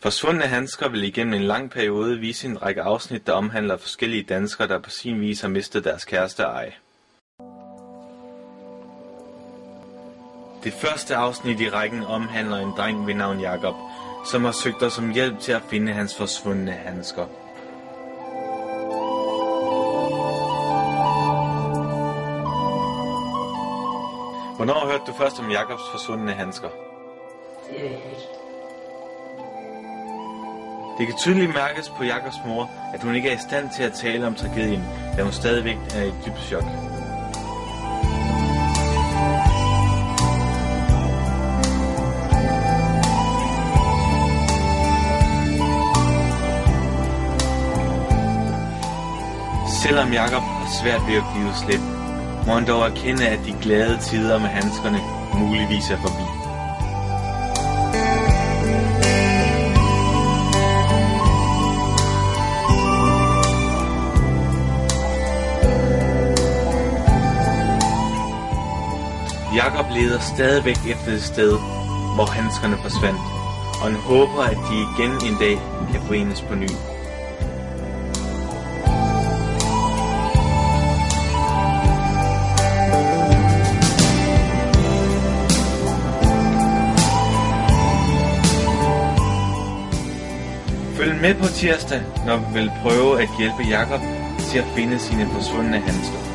Forsvundne handsker vil igennem en lang periode vise en række afsnit, der omhandler forskellige danskere, der på sin vis har mistet deres kæreste ej. Det første afsnit i rækken omhandler en dreng ved navn Jakob, som har søgt os om hjælp til at finde hans forsvundne handsker. Hvornår hørte du først om Jakobs forsvundne handsker? Det ved jeg ikke. Det kan tydeligt mærkes på Jakobs mor, at hun ikke er i stand til at tale om tragedien, da hun stadigvæk er i dybt chok. Selvom Jakob har svært ved at blive slet, må han dog erkende, at de glade tider med handskerne muligvis er forbi. Jakob leder stadigvæk efter et sted, hvor handskerne forsvandt, og han håber, at de igen en dag kan forenes på ny. Følg med på tirsdag, når vi vil prøve at hjælpe Jakob til at finde sine forsvundne handsker.